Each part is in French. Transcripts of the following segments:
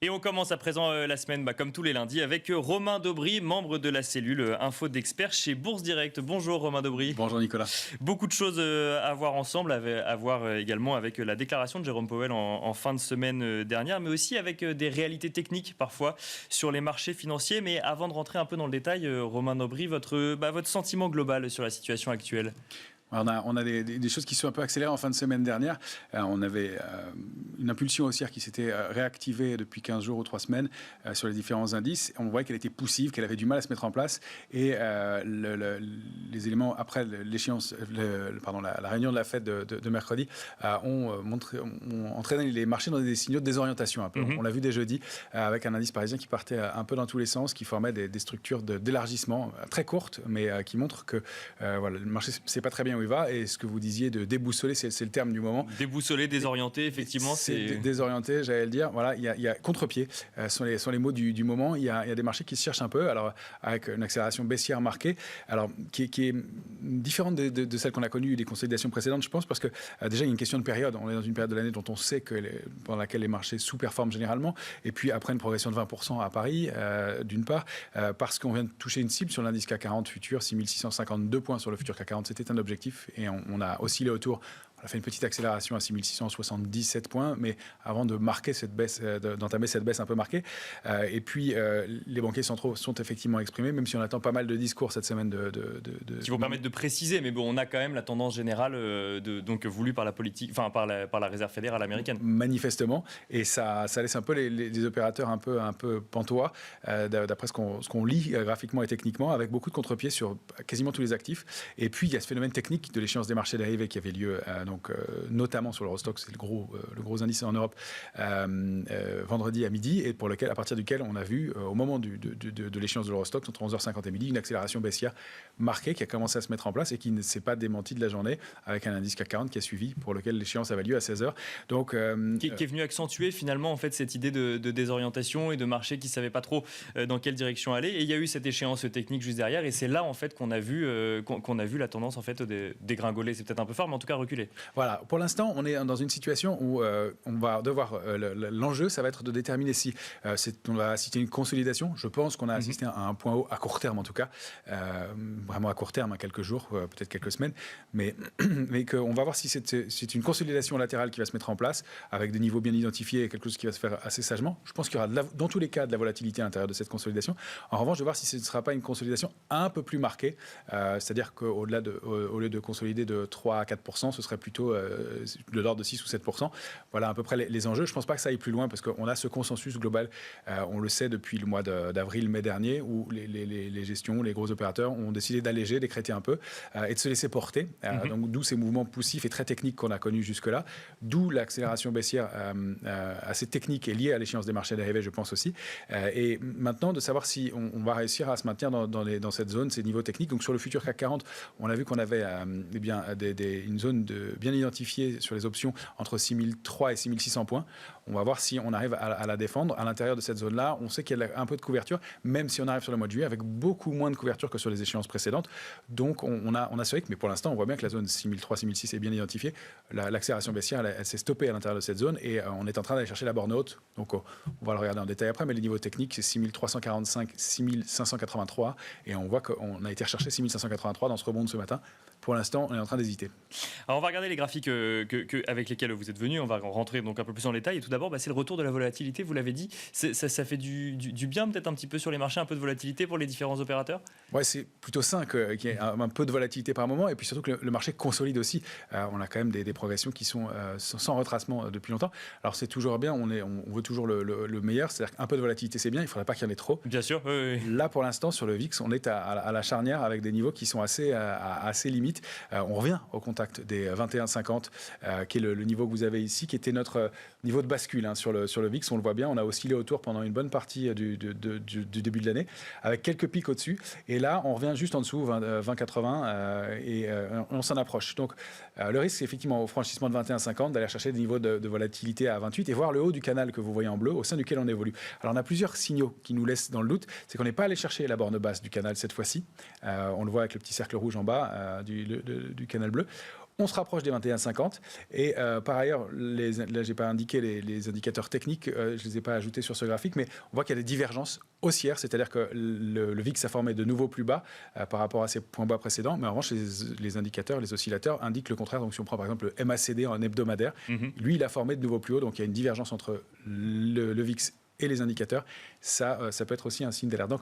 Et on commence à présent la semaine, comme tous les lundis, avec Romain Daubry, membre de la cellule Info d'Experts chez Bourse Direct. Bonjour Romain Daubry. Bonjour Nicolas. Beaucoup de choses à voir ensemble, à voir également avec la déclaration de Jérôme Powell en fin de semaine dernière, mais aussi avec des réalités techniques parfois sur les marchés financiers. Mais avant de rentrer un peu dans le détail, Romain Daubry, votre sentiment global sur la situation actuelle? On a des choses qui sont un peu accélérées en fin de semaine dernière. On avait une impulsion haussière qui s'était réactivée depuis 15 jours ou 3 semaines sur les différents indices. On voyait qu'elle était poussive, qu'elle avait du mal à se mettre en place. Et les éléments après l'échéance, la réunion de la Fed de mercredi ont entraîné les marchés dans des signaux de désorientation un peu. On l'a vu dès jeudi avec un indice parisien qui partait un peu dans tous les sens, qui formait des structures d'élargissement très courtes, mais qui montrent que le marché ne sait pas très bien où il va, et ce que vous disiez de déboussoler, c'est le terme du moment. Déboussoler, désorienter, effectivement. C'est désorienté, j'allais le dire. Voilà, il y a contre-pied, sont les mots du moment. Il y a des marchés qui se cherchent un peu, alors avec une accélération baissière marquée, alors qui est différente de celle qu'on a connue des consolidations précédentes, je pense, parce que déjà il y a une question de période. On est dans une période de l'année dont on sait pendant laquelle les marchés sous-performent généralement, et puis après une progression de 20% à Paris, d'une part, parce qu'on vient de toucher une cible sur l'indice CAC 40 futur, 6652 points sur le futur CAC 40, c'était un objectif. Et on a oscillé autour. On a fait une petite accélération à 6677 points, mais avant de marquer cette baisse, d'entamer cette baisse un peu marquée. Et puis, les banquiers centraux sont effectivement exprimés, même si on attend pas mal de discours cette semaine qui vont permettre de préciser, mais bon, on a quand même la tendance générale donc voulue par la politique, enfin par la Réserve fédérale américaine. Manifestement, et ça laisse un peu les opérateurs un peu pantois, d'après ce qu'on lit graphiquement et techniquement, avec beaucoup de contre-pieds sur quasiment tous les actifs. Et puis, il y a ce phénomène technique de l'échéance des marchés dérivés qui avait lieu notamment sur l'Eurostoxx, c'est le gros indice en Europe, vendredi à midi, et à partir duquel on a vu, au moment de l'échéance de l'Eurostoxx, entre 11h50 et midi, une accélération baissière marquée qui a commencé à se mettre en place et qui ne s'est pas démentie de la journée, avec un indice CAC 40 qui a suivi, pour lequel l'échéance avait lieu à 16h. Donc, qui est venu accentuer finalement en fait, cette idée de désorientation et de marché qui ne savait pas trop dans quelle direction aller. Et il y a eu cette échéance technique juste derrière, et c'est là en fait qu'on a vu la tendance en fait dégringoler. C'est peut-être un peu fort, mais en tout cas reculer. Voilà, pour l'instant, on est dans une situation où on va devoir. L'enjeu, ça va être de déterminer si on va assister à une consolidation. Je pense qu'on a assisté à un point haut à court terme, en tout cas, vraiment à court terme, à quelques jours, peut-être quelques semaines, mais qu'on va voir si c'est une consolidation latérale qui va se mettre en place avec des niveaux bien identifiés et quelque chose qui va se faire assez sagement. Je pense qu'il y aura dans tous les cas de la volatilité à l'intérieur de cette consolidation. En revanche, de voir si ce ne sera pas une consolidation un peu plus marquée, c'est-à-dire qu'au lieu de consolider de 3 à 4%, ce serait plutôt de l'ordre de 6 ou 7%. Voilà à peu près les enjeux. Je ne pense pas que ça aille plus loin parce qu'on a ce consensus global. On le sait depuis le mois d'avril, mai dernier, où les gestions, les gros opérateurs ont décidé d'alléger, d'écréter un peu et de se laisser porter. Donc, d'où ces mouvements poussifs et très techniques qu'on a connus jusque-là. D'où l'accélération baissière assez technique et liée à l'échéance des marchés dérivés, je pense aussi. Et maintenant, de savoir si on va réussir à se maintenir dans cette zone, ces niveaux techniques. Donc, sur le futur CAC 40, on a vu qu'on avait une zone bien identifiée sur les options entre 6003 et 6600 points. On va voir si on arrive à la défendre. À l'intérieur de cette zone-là, on sait qu'il y a un peu de couverture, même si on arrive sur le mois de juillet avec beaucoup moins de couverture que sur les échéances précédentes. Donc, on a ce rythme, mais pour l'instant, on voit bien que la zone 6003-6006 est bien identifiée. L'accélération baissière, elle s'est stoppée à l'intérieur de cette zone et on est en train d'aller chercher la borne haute. Donc, on va le regarder en détail après, mais les niveaux techniques, c'est 6345, 6583 et on voit qu'on a été rechercher 6583 dans ce rebond de ce matin. Pour l'instant, on est en train d'hésiter. Alors, on va regarder les graphiques avec lesquels vous êtes venus. On va rentrer donc un peu plus en détail. Et tout d'abord, c'est le retour de la volatilité. Vous l'avez dit, ça fait du bien peut-être un petit peu sur les marchés, un peu de volatilité pour les différents opérateurs. Ouais, c'est plutôt sain qu'il y ait un peu de volatilité par moment. Et puis surtout que le marché consolide aussi. On a quand même des progressions qui sont sans retracement depuis longtemps. Alors c'est toujours bien. On veut toujours le meilleur. C'est-à-dire qu'un peu de volatilité, c'est bien. Il ne faudrait pas qu'il y en ait trop. Bien sûr. Oui. Là, pour l'instant, sur le VIX, on est à la charnière avec des niveaux qui sont assez limites. On revient au contact des 21,50, qui est le niveau que vous avez ici, qui était notre niveau de bascule sur le VIX. On le voit bien, on a oscillé autour pendant une bonne partie du début de l'année, avec quelques pics au-dessus. Et là, on revient juste en dessous, 20,80, et on s'en approche. Donc, le risque, c'est effectivement au franchissement de 21,50 d'aller chercher des niveaux de volatilité à 28 et voir le haut du canal que vous voyez en bleu, au sein duquel on évolue. Alors, on a plusieurs signaux qui nous laissent dans le doute. C'est qu'on n'est pas allé chercher la borne basse du canal cette fois-ci. On le voit avec le petit cercle rouge en bas du canal bleu. On se rapproche des 21,50 et par ailleurs, là j'ai pas indiqué les indicateurs techniques, je les ai pas ajoutés sur ce graphique, mais on voit qu'il y a des divergences haussières, c'est-à-dire que le VIX a formé de nouveaux plus bas par rapport à ses points bas précédents, mais en revanche les indicateurs, les oscillateurs indiquent le contraire. Donc si on prend par exemple le MACD en hebdomadaire, lui il a formé de nouveaux plus hauts, donc il y a une divergence entre le VIX et les indicateurs. Ça peut être aussi un signe d'alerte. Donc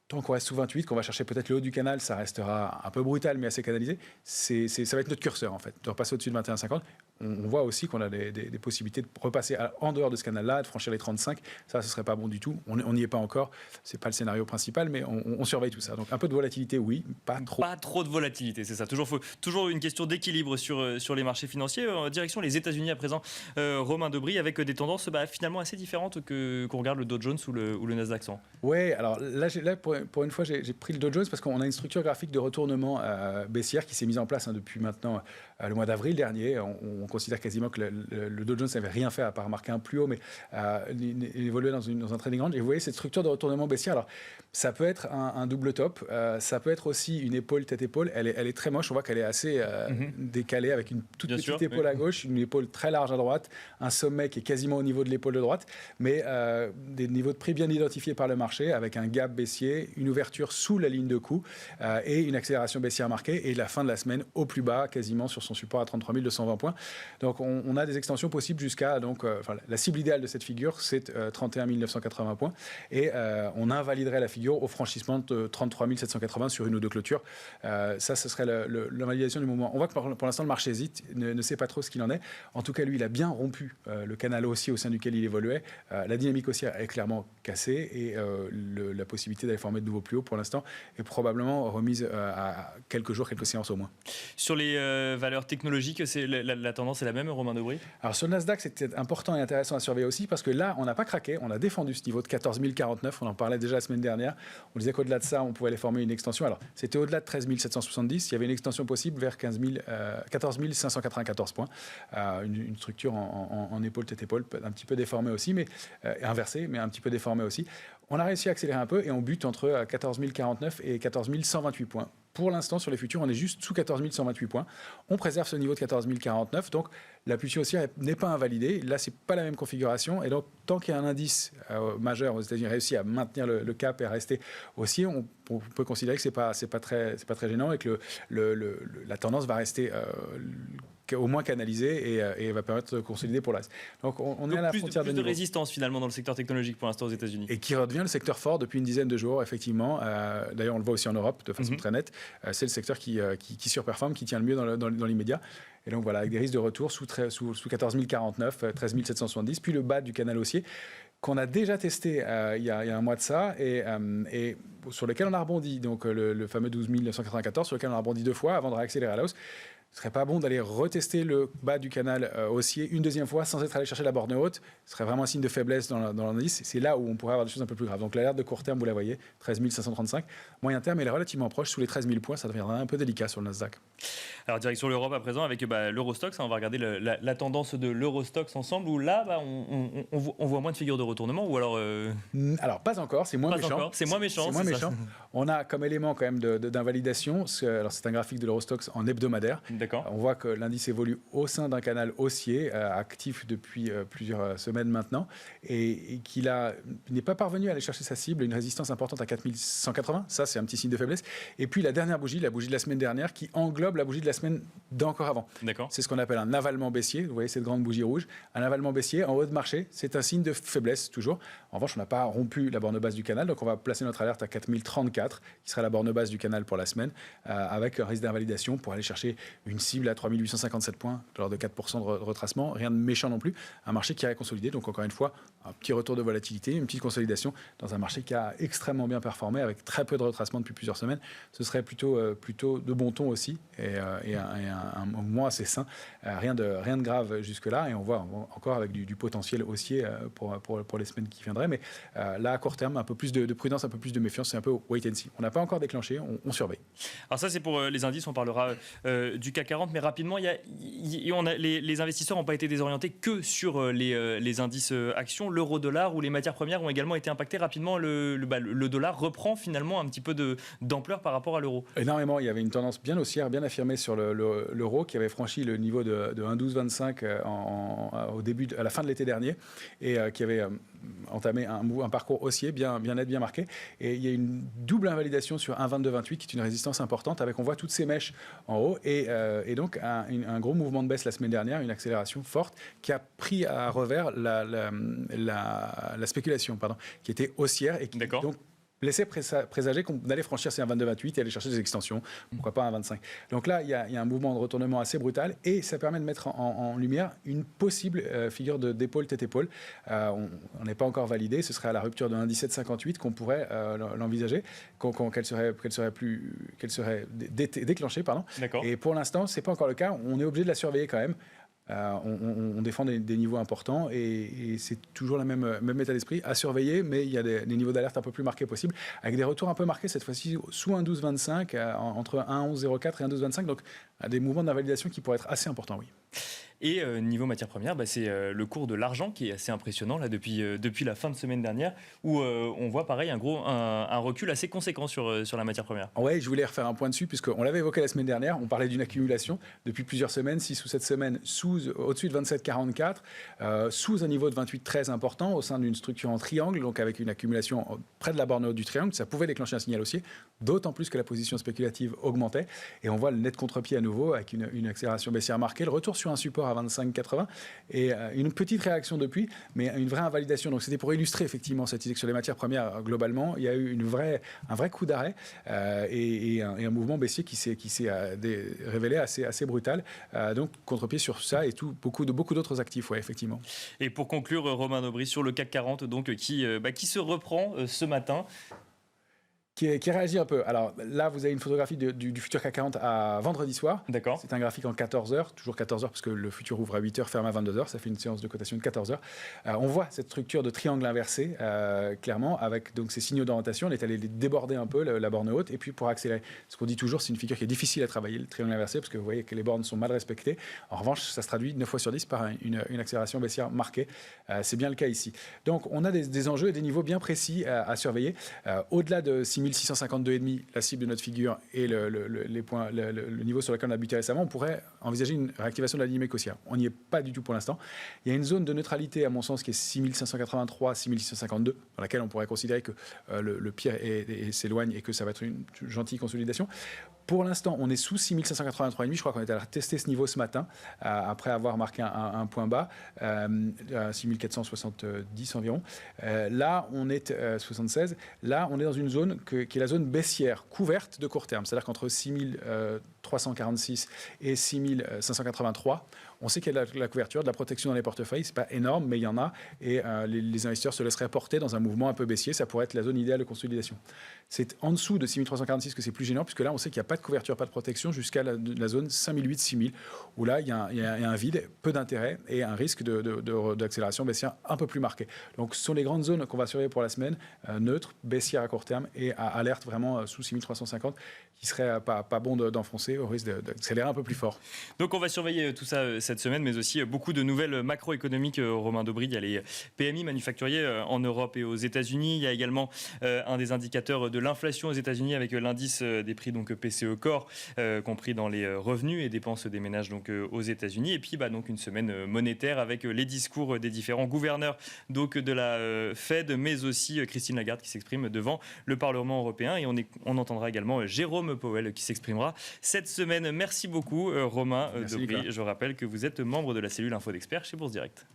tant qu'on reste sous 28, qu'on va chercher peut-être le haut du canal, ça restera un peu brutal, mais assez canalisé. Ça va être notre curseur, en fait, de repasser au-dessus de 21,50. On voit aussi qu'on a des possibilités de repasser en dehors de ce canal-là, de franchir les 35. Ça, ce ne serait pas bon du tout. On n'y est pas encore. Ce n'est pas le scénario principal, mais on surveille tout ça. Donc, un peu de volatilité, oui, pas trop. Pas trop de volatilité, c'est ça. Toujours une question d'équilibre sur les marchés financiers. Direction les États-Unis à présent, Romain Debry, avec des tendances finalement assez différentes qu'on regarde le Dow Jones ou le Nasdaq 100. Oui, alors là pour une fois, j'ai pris le Dow Jones parce qu'on a une structure graphique de retournement baissière qui s'est mise en place depuis maintenant le mois d'avril dernier. On considère quasiment que le Dow Jones n'avait rien fait à part marquer un plus haut, mais il évoluait dans un trading range. Et vous voyez cette structure de retournement baissière. Alors, ça peut être un double top, ça peut être aussi une épaule tête-épaule. Elle est très moche, on voit qu'elle est assez décalée avec une toute petite épaule à gauche, une épaule très large à droite, un sommet qui est quasiment au niveau de l'épaule de droite, mais des niveaux de prix bien identifiés par le marché avec un gap baissier, une ouverture sous la ligne de coût et une accélération baissière marquée et la fin de la semaine au plus bas, quasiment sur son support à 33 220 points. Donc on a des extensions possibles jusqu'à la cible idéale de cette figure, c'est 31 980 points et on invaliderait la figure au franchissement de 33 780 sur une ou deux clôtures. Ce serait l'invalidation du moment. On voit que pour l'instant le marché hésite, ne sait pas trop ce qu'il en est. En tout cas, lui, il a bien rompu le canal haussier au sein duquel il évoluait. La dynamique haussière est clairement cassée et la possibilité d'aller former de nouveaux plus hauts pour l'instant est probablement remise à quelques jours, quelques séances au moins. Sur les valeurs technologiques, la tendance est la même, Romain Debry ? Alors sur le Nasdaq, c'était important et intéressant à surveiller aussi parce que là, on n'a pas craqué, on a défendu ce niveau de 14 049, on en parlait déjà la semaine dernière. On disait qu'au-delà de ça, on pouvait aller former une extension. Alors c'était au-delà de 13 770, il y avait une extension possible vers 14 594 points. Une structure en épaule, tête-épaule, un petit peu déformée aussi, mais inversée, mais un petit peu déformée aussi. On a réussi à accélérer un peu et on bute entre 14 049 et 14 128 points. Pour l'instant, sur les futurs, on est juste sous 14 128 points. On préserve ce niveau de 14 049, donc la pulsion haussière n'est pas invalidée. Là, c'est pas la même configuration. Et donc, tant qu'il y a un indice majeur aux États-Unis réussi à maintenir le cap et à rester haussier, on peut considérer que c'est pas très gênant et que la tendance va rester au moins canalisée et va permettre de consolider pour l'As. Donc on est à la frontière de résistance finalement dans le secteur technologique pour l'instant aux États-Unis. Et qui redevient le secteur fort depuis une dizaine de jours, effectivement. D'ailleurs, on le voit aussi en Europe de façon très nette. C'est le secteur qui surperforme, qui tient le mieux dans l'immédiat. Et donc voilà, avec des risques de retour sous 14 049, 13 770, puis le bas du canal haussier qu'on a déjà testé il y a un mois de ça et sur lequel on a rebondi. Donc le fameux 12 994 sur lequel on a rebondi 2 fois avant de réaccélérer à la hausse. Ce serait pas bon d'aller retester le bas du canal haussier une deuxième fois sans être allé chercher la borne haute. Ce serait vraiment un signe de faiblesse dans l'indice. C'est là où on pourrait avoir des choses un peu plus graves. Donc l'alerte de court terme, vous la voyez, 13 535. Moyen terme, elle est relativement proche, sous les 13 000 points. Ça deviendra un peu délicat sur le Nasdaq. Alors direction l'Europe à présent avec l'Eurostoxx. On va regarder la tendance de l'Eurostoxx ensemble où là, on voit moins de figures de retournement ou alors... Alors pas encore, c'est moins méchant. C'est moins méchant. On a comme élément quand même d'invalidation. Alors c'est un graphique de l'Eurostoxx en hebdomadaire. D'accord. On voit que l'indice évolue au sein d'un canal haussier actif depuis plusieurs semaines maintenant et qu'il n'est pas parvenu à aller chercher sa cible, une résistance importante à 4180. Ça, c'est un petit signe de faiblesse. Et puis la dernière bougie, la bougie de la semaine dernière, qui englobe la bougie de la semaine d'encore avant. D'accord. C'est ce qu'on appelle un avalement baissier. Vous voyez cette grande bougie rouge. Un avalement baissier en haut de marché, c'est un signe de faiblesse toujours. En revanche, on n'a pas rompu la borne basse du canal, donc on va placer notre alerte à 4034, qui sera la borne basse du canal pour la semaine, avec un risque d'invalidation pour aller chercher une cible à 3857 points, de l'ordre de 4% de retracement. Rien de méchant non plus. Un marché qui a consolidé, donc encore une fois, un petit retour de volatilité, une petite consolidation dans un marché qui a extrêmement bien performé avec très peu de retracement depuis plusieurs semaines. Ce serait plutôt de bon ton aussi et un moment assez sain. Rien de grave jusque-là et on voit encore avec du potentiel haussier pour les semaines qui viendraient. Mais là, à court terme, un peu plus de prudence, un peu plus de méfiance, c'est un peu wait and see. On n'a pas encore déclenché, on surveille. Alors ça, c'est pour les indices, on parlera du CAC 40, mais rapidement, les investisseurs n'ont pas été désorientés que sur les indices actions. L'euro-dollar ou les matières premières ont également été impactés rapidement. Le dollar reprend finalement un petit peu d'ampleur par rapport à l'euro. Énormément, il y avait une tendance bien haussière, bien affirmée sur l'euro qui avait franchi le niveau de 1,1225 à la fin de l'été dernier et qui avait entamé un parcours haussier bien net, bien marqué. Et il y a une double invalidation sur 1,2228 qui est une résistance importante on voit toutes ces mèches en haut et donc un gros mouvement de baisse la semaine dernière, une accélération forte qui a pris à revers la spéculation qui était haussière et qui donc laissait présager qu'on allait franchir ces 1,2228 et aller chercher des extensions, pourquoi pas un 25. Donc là, il y a un mouvement de retournement assez brutal et ça permet de mettre en lumière une possible figure d'épaule tête-épaule. On n'est pas encore validé, ce serait à la rupture de 1,1758 qu'on pourrait l'envisager, qu'elle serait déclenchée. Et pour l'instant, ce n'est pas encore le cas, on est obligé de la surveiller quand même. On défend des niveaux importants et c'est toujours le même état d'esprit à surveiller, mais il y a des niveaux d'alerte un peu plus marqués possibles, avec des retours un peu marqués cette fois-ci sous 1,1225, entre 1,1104 et 1,1225, donc des mouvements d'invalidation qui pourraient être assez importants, oui. Et niveau matières premières, c'est le cours de l'argent qui est assez impressionnant là, depuis la fin de semaine dernière, où on voit pareil un recul assez conséquent sur la matière première. Oui, je voulais refaire un point dessus, puisqu'on l'avait évoqué la semaine dernière, on parlait d'une accumulation depuis plusieurs semaines, 6 ou 7 semaines, au-dessus de 27,44, sous un niveau de 28,13 important, au sein d'une structure en triangle, donc avec une accumulation près de la borne haute du triangle, ça pouvait déclencher un signal haussier, d'autant plus que la position spéculative augmentait, et on voit le net contre-pied à nouveau, avec une accélération baissière marquée, le retour sur un support à 25,80 et une petite réaction depuis, mais une vraie invalidation. Donc c'était pour illustrer effectivement cette idée que sur les matières premières globalement, il y a eu un vrai coup d'arrêt et un mouvement baissier qui s'est révélé assez brutal. Donc contre-pied sur ça et beaucoup d'autres actifs, ouais, effectivement. Et pour conclure, Romain Daubry, sur le CAC 40 donc, qui se reprend ce matin. Qui réagit un peu. Alors là, vous avez une photographie du futur CAC 40 à vendredi soir. D'accord. C'est un graphique en 14 heures, toujours 14 heures parce que le futur ouvre à 8 heures, ferme à 22 heures. Ça fait une séance de cotation de 14 heures. On voit cette structure de triangle inversé, clairement, avec donc ces signaux d'orientation. On est allé déborder un peu la borne haute. Et puis pour accélérer, ce qu'on dit toujours, c'est une figure qui est difficile à travailler, le triangle inversé, parce que vous voyez que les bornes sont mal respectées. En revanche, ça se traduit 9 fois sur 10 par une accélération baissière marquée. C'est bien le cas ici. Donc on a des enjeux et des niveaux bien précis à surveiller. Au-delà de 6652,5, la cible de notre figure et le niveau sur lequel on a buté récemment, on pourrait envisager une réactivation de la dynamique haussière. On n'y est pas du tout pour l'instant. Il y a une zone de neutralité, à mon sens, qui est 6583, 6652, dans laquelle on pourrait considérer que le pire s'éloigne et que ça va être une gentille consolidation. Pour l'instant, on est sous 6583,5. Je crois qu'on est allé tester ce niveau ce matin, après avoir marqué un point bas, à 6470 environ. Là, on est 76. Là, on est dans une zone qui est la zone baissière, couverte de court terme. C'est-à-dire qu'entre 6346 et 6583, on sait qu'il y a de la couverture, de la protection dans les portefeuilles. Ce n'est pas énorme, mais il y en a. Et les investisseurs se laisseraient porter dans un mouvement un peu baissier. Ça pourrait être la zone idéale de consolidation. C'est en dessous de 6346 que c'est plus gênant, puisque là, on sait qu'il n'y a pas de couverture, pas de protection, jusqu'à la zone 5008-6000, où là, il y a un vide, peu d'intérêt et un risque d'accélération baissière un peu plus marqué. Donc, ce sont les grandes zones qu'on va surveiller pour la semaine, neutres, baissières à court terme et à alerte vraiment sous 6350, qui serait pas bon d'enfoncer au risque d'accélérer un peu plus fort. Donc, on va surveiller tout ça cette semaine, mais aussi beaucoup de nouvelles macroéconomiques. Romain Daubry, il y a les PMI manufacturiers en Europe et aux États-Unis. Il y a également un des indicateurs de l'inflation aux États-Unis avec l'indice des prix donc PCE Core, compris dans les revenus et dépenses des ménages donc aux États-Unis. Et puis donc une semaine monétaire avec les discours des différents gouverneurs donc de la Fed, mais aussi Christine Lagarde qui s'exprime devant le Parlement européen. Et on entendra également Jérôme Powell qui s'exprimera cette semaine. Merci beaucoup Romain Daubry. Je rappelle que vous êtes membre de la cellule Info d'Experts chez Bourse Direct.